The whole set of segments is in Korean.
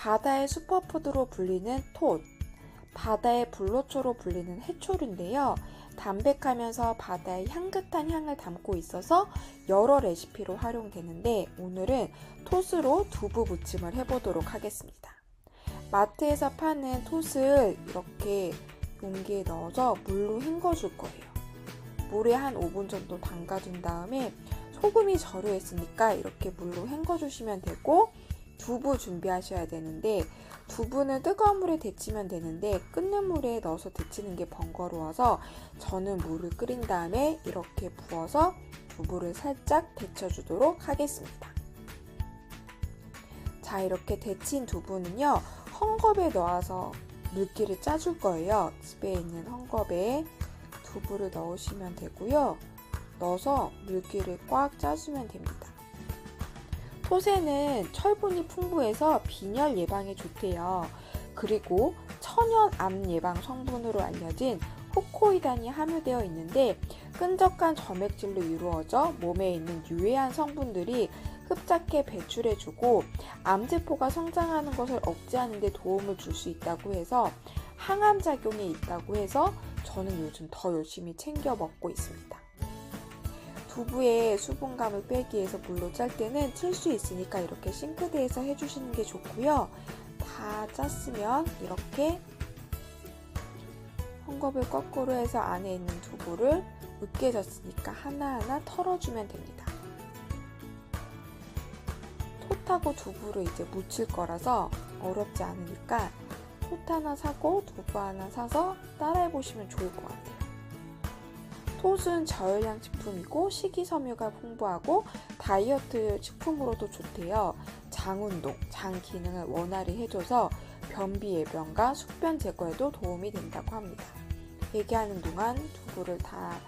바다의 슈퍼푸드로 불리는 톳, 바다의 불로초로 불리는 해초류인데요. 담백하면서 바다의 향긋한 향을 담고 있어서 여러 레시피로 활용되는데 오늘은 톳으로 두부 무침을 해보도록 하겠습니다. 마트에서 파는 톳을 이렇게 용기에 넣어서 물로 헹궈줄 거예요. 물에 한 5분 정도 담가둔 다음에 소금이 절여있으니까 이렇게 물로 헹궈주시면 되고, 두부 준비하셔야 되는데 두부는 뜨거운 물에 데치면 되는데 끓는 물에 넣어서 데치는 게 번거로워서 저는 물을 끓인 다음에 이렇게 부어서 두부를 살짝 데쳐주도록 하겠습니다. 자, 이렇게 데친 두부는요, 헝겊에 넣어서 물기를 짜줄 거예요. 집에 있는 헝겊에 두부를 넣으시면 되고요. 넣어서 물기를 꽉 짜주면 됩니다. 톳에는 철분이 풍부해서 빈혈 예방에 좋대요. 그리고 천연암 예방 성분으로 알려진 호코이단이 함유되어 있는데 끈적한 점액질로 이루어져 몸에 있는 유해한 성분들이 흡착해 배출해주고 암세포가 성장하는 것을 억제하는 데 도움을 줄 수 있다고 해서 항암 작용이 있다고 해서 저는 요즘 더 열심히 챙겨 먹고 있습니다. 두부의 수분감을 빼기 위해서 물로 짤 때는 튈 수 있으니까 이렇게 싱크대에서 해주시는 게 좋고요. 다 짰으면 이렇게 헝겊을 거꾸로 해서 안에 있는 두부를 으깨졌으니까 하나하나 털어주면 됩니다. 톳하고 두부를 이제 무칠 거라서 어렵지 않으니까 톳 하나 사고 두부 하나 사서 따라해보시면 좋을 것 같아요. 톳은 저열량 식품이고 식이섬유가 풍부하고 다이어트 식품으로도 좋대요. 장운동, 장 기능을 원활히 해줘서 변비 예방과 숙변 제거에도 도움이 된다고 합니다. 얘기하는 동안 두부를 다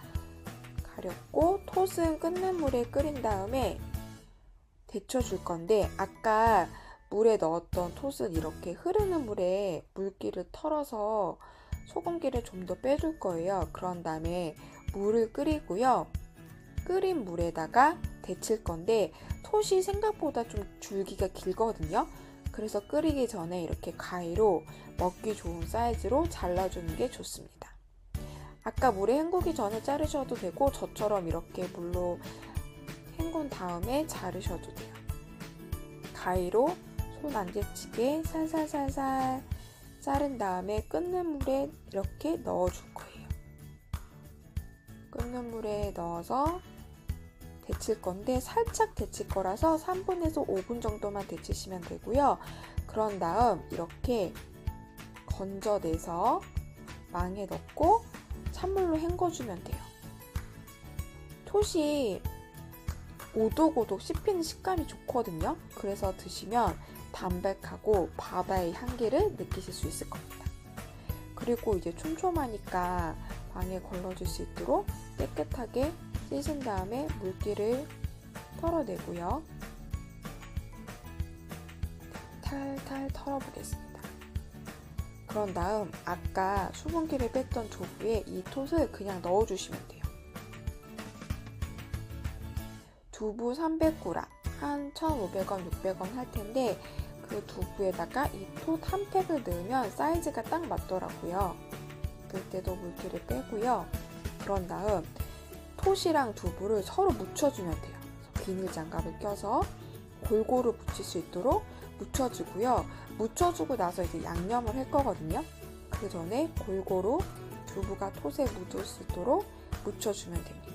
가렸고 톳은 끓는 물에 끓인 다음에 데쳐줄 건데 아까 물에 넣었던 톳은 이렇게 흐르는 물에 물기를 털어서 소금기를 좀 더 빼줄 거예요. 그런 다음에 물을 끓이고요. 끓인 물에다가 데칠 건데 톳이 생각보다 좀 줄기가 길거든요. 그래서 끓이기 전에 이렇게 가위로 먹기 좋은 사이즈로 잘라주는 게 좋습니다. 아까 물에 헹구기 전에 자르셔도 되고 저처럼 이렇게 물로 헹군 다음에 자르셔도 돼요. 가위로 손 안 데치게 살살살살 자른 다음에 끓는 물에 이렇게 넣어줄 거예요. 끓는 물에 넣어서 데칠 건데 살짝 데칠 거라서 3분에서 5분 정도만 데치시면 되고요. 그런 다음 이렇게 건져내서 망에 넣고 찬물로 헹궈주면 돼요. 톳이 오독오독 씹히는 식감이 좋거든요. 그래서 드시면 담백하고 바다의 향기를 느끼실 수 있을 겁니다. 그리고 이제 촘촘하니까 방에 걸러줄 수 있도록 깨끗하게 씻은 다음에 물기를 털어내고요. 탈탈 털어보겠습니다. 그런 다음 아까 수분기를 뺐던 두부에 이 톳을 그냥 넣어주시면 돼요. 두부 300g, 한 1,500원, 600원 할 텐데 그 두부에다가 이 톳 한 팩을 넣으면 사이즈가 딱 맞더라고요. 그때도 물기를 빼고요. 그런 다음 톳이랑 두부를 서로 묻혀주면 돼요. 비닐 장갑을 껴서 골고루 묻힐 수 있도록 묻혀주고요. 묻혀주고 나서 이제 양념을 할 거거든요. 그 전에 골고루 두부가 톳에 묻을 수 있도록 묻혀주면 됩니다.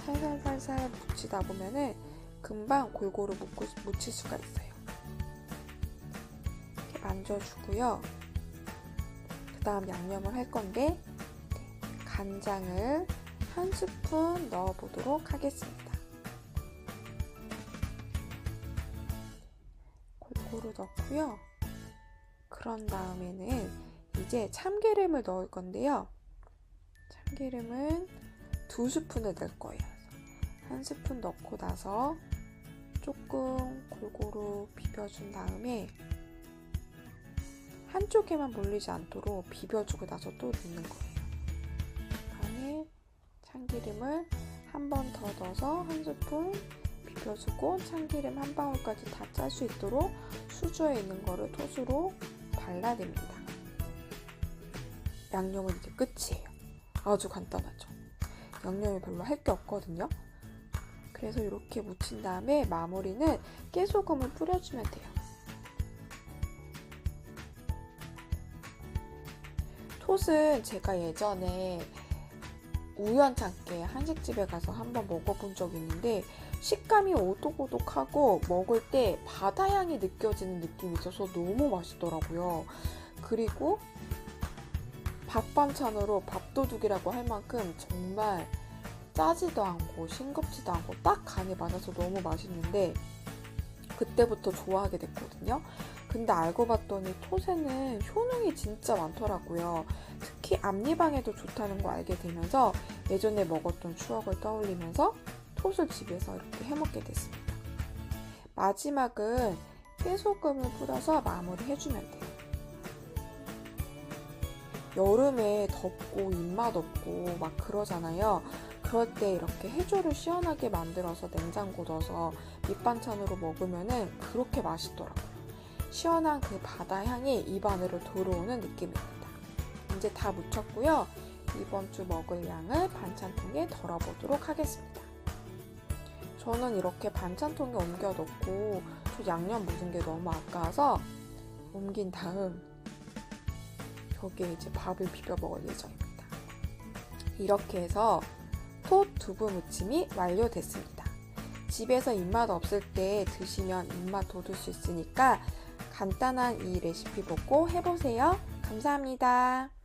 살살살살 묻히다 보면은 금방 골고루 묻힐 수가 있어요. 이렇게 만져주고요. 그 다음 양념을 할 건데 간장을 한 스푼 넣어보도록 하겠습니다. 골고루 넣고요. 그런 다음에는 이제 참기름을 넣을 건데요. 참기름은 2스푼을 넣을 거예요. 한 스푼 넣고 나서 조금 골고루 비벼준 다음에 한쪽에만 몰리지 않도록 비벼주고 나서 또 넣는 거예요. 그다음에 참기름을 한 번 더 넣어서 한 스푼 비벼주고 참기름 한 방울까지 다 짤 수 있도록 수저에 있는 거를 톳으로 발라냅니다. 양념은 이제 끝이에요. 아주 간단하죠. 양념이 별로 할 게 없거든요. 그래서 이렇게 묻힌 다음에 마무리는 깨소금을 뿌려주면 돼요. 톳은 제가 예전에 우연찮게 한식집에 가서 한번 먹어본 적이 있는데 식감이 오독오독하고 먹을 때 바다향이 느껴지는 느낌이 있어서 너무 맛있더라고요. 그리고 밥 반찬으로 밥도둑이라고 할 만큼 정말 짜지도 않고 싱겁지도 않고 딱 간이 맞아서 너무 맛있는데 그때부터 좋아하게 됐거든요. 근데 알고 봤더니 톳에는 효능이 진짜 많더라고요. 특히 앞니방에도 좋다는 거 알게 되면서 예전에 먹었던 추억을 떠올리면서 톳을 집에서 이렇게 해먹게 됐습니다. 마지막은 깨소금을 뿌려서 마무리 해주면 돼요. 여름에 덥고 입맛 없고 막 그러잖아요. 그럴 때 이렇게 해조를 시원하게 만들어서 냉장고 넣어서 밑반찬으로 먹으면은 그렇게 맛있더라고요. 시원한 그 바다 향이 입 안으로 들어오는 느낌입니다. 이제 다 묻혔고요. 이번 주 먹을 양을 반찬통에 덜어보도록 하겠습니다. 저는 이렇게 반찬통에 옮겨 넣고 저 양념 묻은 게 너무 아까워서 옮긴 다음 여기에 이제 밥을 비벼 먹을 예정입니다. 이렇게 해서 톳 두부 무침이 완료됐습니다. 집에서 입맛 없을 때 드시면 입맛 돋을 수 있으니까 간단한 이 레시피 보고 해보세요. 감사합니다.